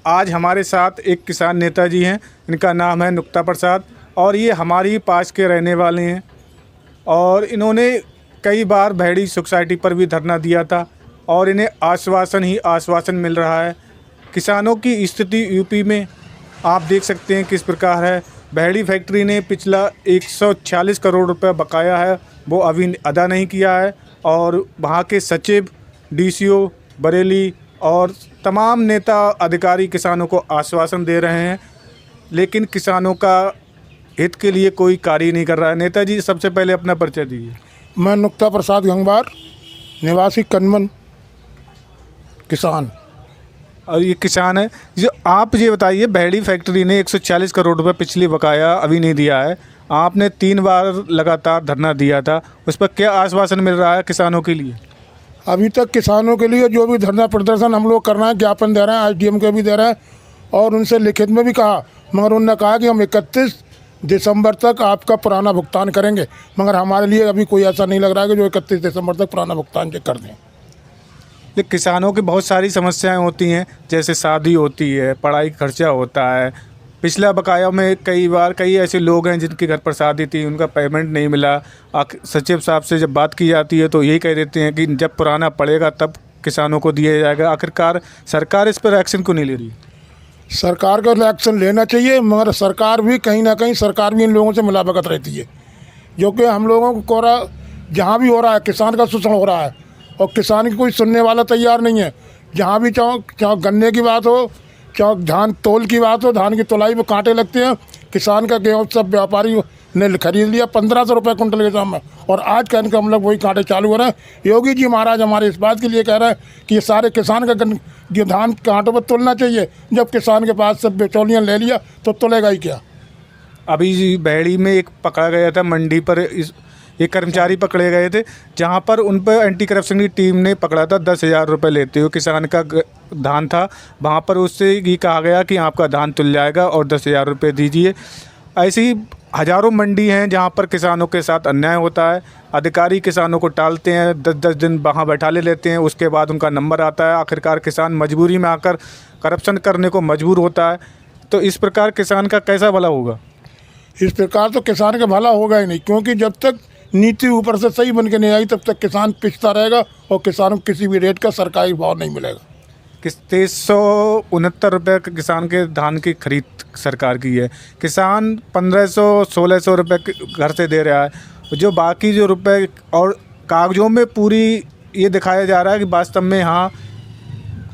आज हमारे साथ एक किसान नेता जी हैं, इनका नाम है नुक्ता प्रसाद और ये हमारी पास के रहने वाले हैं और इन्होंने कई बार भैड़ी सोसाइटी पर भी धरना दिया था और इन्हें आश्वासन ही आश्वासन मिल रहा है। किसानों की स्थिति यूपी में आप देख सकते हैं किस प्रकार है। भैड़ी फैक्ट्री ने पिछला 146 करोड़ रुपए बकाया है, वो अभी अदा नहीं किया है और वहाँ के सचिव, डीसीओ बरेली और तमाम नेता अधिकारी किसानों को आश्वासन दे रहे हैं, लेकिन किसानों का हित के लिए कोई कार्य नहीं कर रहा है। नेताजी, सबसे पहले अपना परिचय दीजिए। मैं नुक्ता प्रसाद गंगवार, निवासी कनमन, किसान। और ये किसान है जो आप ये बताइए, भैड़ी फैक्ट्री ने 140 करोड़ रुपए पिछली बकाया अभी नहीं दिया है। आपने 3 बार लगातार धरना दिया था, उस पर क्या आश्वासन मिल रहा है किसानों के लिए? अभी तक किसानों के लिए जो भी धरना प्रदर्शन हम लोग कर रहे हैं, ज्ञापन दे रहे हैं, एसडीएम के भी दे रहे हैं और उनसे लिखित में भी कहा, मगर उन्होंने कहा कि हम 31 दिसंबर तक आपका पुराना भुगतान करेंगे, मगर हमारे लिए अभी कोई ऐसा नहीं लग रहा है कि जो 31 दिसंबर तक पुराना भुगतान कर दें। लेकिन किसानों की बहुत सारी समस्याएं होती हैं, जैसे शादी होती है, पढ़ाई खर्चा होता है। पिछला बकाया में कई ऐसे लोग हैं जिनके घर पर शादी थी, उनका पेमेंट नहीं मिला। सचिव साहब से जब बात की जाती है तो यही कह देते हैं कि जब पुराना पड़ेगा तब किसानों को दिया जाएगा। आखिरकार सरकार इस पर एक्शन क्यों नहीं ले रही? सरकार को एक्शन लेना चाहिए, मगर सरकार भी कहीं ना कहीं सरकार भी इन लोगों से मिलावट रहती है, जो कि हम लोगों को कोरा जहाँ भी हो रहा है, किसान का शोषण हो रहा है और किसान की कोई सुनने वाला तैयार नहीं है। जहाँ भी चाहो गन्ने की बात हो, चाहे धान तोल की बात हो, धान की तोलाई में कांटे लगते हैं। किसान का गेहूँ सब व्यापारी ने खरीद लिया 1500 रुपये कुंटल के दाम में, और आज कहने का हम लोग वही कांटे चालू हो रहे हैं। योगी जी महाराज हमारे इस बात के लिए कह रहे हैं कि ये सारे किसान का धान कांटों पर तोलना चाहिए। जब किसान के पास सब बिचौलियाँ ले लिया तो तोलेगा ही क्या। अभी भैड़ी में एक पकड़ा गया था मंडी पर, एक कर्मचारी पकड़े गए थे जहां पर उन पर एंटी करप्शन की टीम ने पकड़ा था 10,000 रुपये लेते हुए। किसान का धान था, वहां पर उससे ये कहा गया कि आपका धान तुल जाएगा और 10,000 रुपये दीजिए। ऐसी हज़ारों मंडी हैं जहां पर किसानों के साथ अन्याय होता है। अधिकारी किसानों को टालते हैं, 10-10 दिन वहाँ बैठा ले लेते हैं, उसके बाद उनका नंबर आता है। आखिरकार किसान मजबूरी में आकर करप्शन करने को मजबूर होता है। तो इस प्रकार किसान का कैसा भला होगा? इस प्रकार तो किसान का भला होगा ही नहीं, क्योंकि जब तक नीति ऊपर से सही बन के नहीं आई तब तक किसान पिछता रहेगा और किसानों को किसी भी रेट का सरकारी भाव नहीं मिलेगा। 2369 रुपये किसान के धान की खरीद सरकार की है, किसान 1500-1600 रुपये घर से दे रहा है। जो बाकी जो रुपए और कागज़ों में पूरी ये दिखाया जा रहा है कि वास्तव में हाँ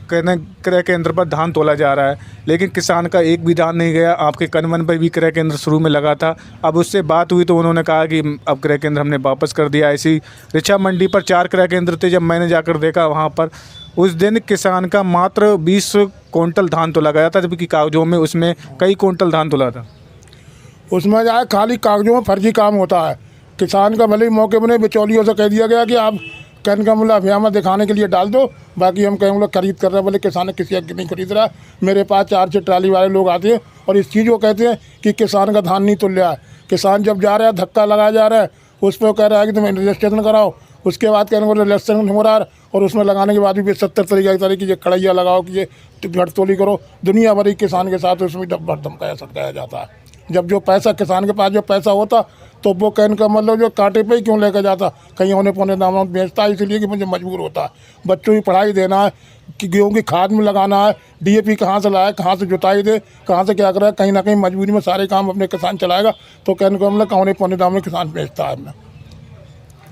क्रय केंद्र पर धान तोला जा रहा है, लेकिन किसान का एक भी धान नहीं गया। आपके कनमन पर भी क्रय केंद्र शुरू में लगा था, अब उससे बात हुई तो उन्होंने कहा कि अब क्रय केंद्र हमने वापस कर दिया। ऐसी रिछा मंडी पर 4 क्रय केंद्र थे, जब मैंने जाकर देखा वहाँ पर उस दिन किसान का मात्र 20 कुंटल धान तोला गया था, जबकि कागजों में उसमें कई कुंटल धान तोला था। उसमें जाए खाली कागजों में फर्जी काम होता है। किसान का भले ही मौके बने बिचौलियों से कह दिया गया कि आप कहने का मतलब अभियान दिखाने के लिए डाल दो, बाकी हम कहें खरीद कर रहे हैं। बोले किसान किसी अग्नि नहीं खरीद रहा है। मेरे पास 4 ट्राली वाले लोग आते हैं और इस चीज़ को कहते हैं कि किसान का धान नहीं तुल रहा है। किसान जब जा रहा है धक्का लगाया जा रहा है, उस पर कह रहा है कि तुम रजिस्ट्रेशन कराओ, उसके बाद कहने को रजिस्ट्रेशन हो रहा है और उसमें लगाने के बाद भी 70 तरीके की ये कड़ैया लगाओ कि ये घटतोली करो। दुनिया भरी किसान के साथ उसमें धमकाया सटकाया जाता है। जब जो पैसा किसान के पास जो पैसा होता तो वो कहने का मतलब जो कांटे पे ही क्यों लेकर जाता, कहीं होने पौने दामों में बेचता है, इसलिए कि मुझे मजबूर होता है। बच्चों की पढ़ाई देना है, कि गेहूँ की खाद में लगाना है, डीएपी कहाँ से लाए, कहाँ से जुताई दे, कहाँ से क्या करे, कहीं ना कहीं मजबूरी में सारे काम अपने किसान चलाएगा। तो कहने का मतलब होने पौने दाम में किसान बेचता है।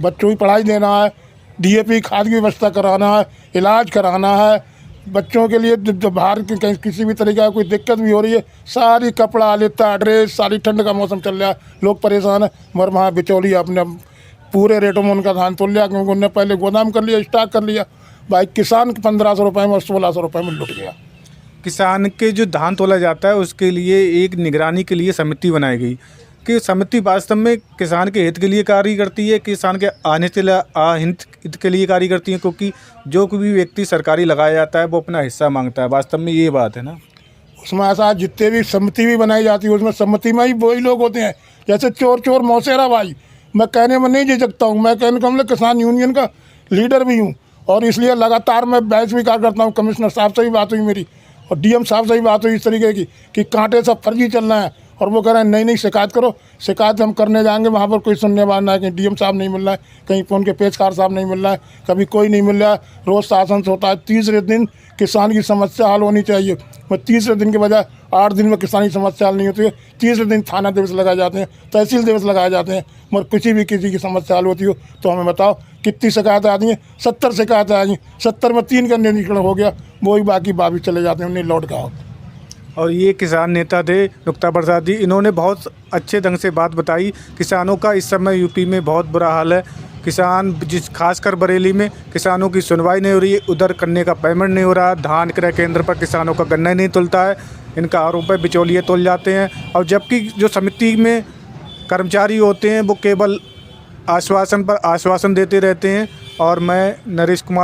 बच्चों की पढ़ाई देना है, डीएपी खाद की व्यवस्था कराना है, इलाज कराना है। बच्चों के लिए जो बाहर कहीं किसी भी तरीके का कोई दिक्कत भी हो रही है, सारी कपड़ा लेता ड्रेस, सारी ठंड का मौसम चल रहा है, लोग परेशान है। मगर वहाँ बिचौलिया अपने पूरे रेटों में उनका धान तोल लिया, क्योंकि उनने पहले गोदाम कर लिया, स्टॉक कर लिया। भाई किसान 1500 रुपये में और 1600 रुपये में लुट गया। किसान के जो धान तोला जाता है उसके लिए एक निगरानी के लिए समिति बनाई गई कि समिति वास्तव में किसान के हित के लिए कार्य करती है, किसान के हित के लिए कार्य करती है, क्योंकि जो कोई भी व्यक्ति सरकारी लगाया जाता है वो अपना हिस्सा मांगता है। वास्तव में ये बात है ना। उसमें ऐसा जितने भी समिति भी बनाई जाती है, उसमें समिति में ही वही लोग होते हैं जैसे चोर मौसेरा। भाई मैं कहने में नहीं झिझकता हूँ, मैं कहने का मतलब किसान यूनियन का लीडर भी हूँ और इसलिए लगातार मैं बहस भी करता हूँ। कमिश्नर साहब से भी बात हुई मेरी और डीएम साहब से भी बात हुई इस तरीके की कि कांटे सब फर्जी चल रहे हैं, और वो कह रहे हैं नहीं नहीं शिकायत करो, शिकायत हम करने जाएंगे, वहाँ पर कोई सुनने वाला नहीं है। कहीं डीएम साहब नहीं मिल रहा है, कहीं उनके पेशकार साहब नहीं मिल रहा है, कभी कोई नहीं मिल रहा है। रोज़ शासन से होता है, तीसरे दिन किसान की समस्या हल होनी चाहिए। मैं तीसरे दिन के बजाय 8 दिन में किसान की समस्या हल नहीं होती है। तीसरे दिन थाना दिवस लगाए जाते हैं, तहसील दिवस लगाए जाते हैं, मगर किसी की समस्या हल होती हो तो हमें बताओ कितनी शिकायतें आती हैं। 70 शिकायतें आई, 70 में 3 का निरीक्षण हो गया, वो ही बाकी भी चले जाते हैं, उन्हें लौट का। और ये किसान नेता थे नुक्ता प्रसाद जी, इन्होंने बहुत अच्छे ढंग से बात बताई। किसानों का इस समय यूपी में बहुत बुरा हाल है। किसान खासकर बरेली में किसानों की सुनवाई नहीं हो रही है, उधर करने का पेमेंट नहीं हो रहा है, धान क्रय केंद्र पर किसानों का गन्ना नहीं तुलता है, इनका आरोप है बिचौलिए तुल जाते हैं। और जबकि जो समिति में कर्मचारी होते हैं वो केवल आश्वासन पर आश्वासन देते रहते हैं। और मैं नरेश कुमार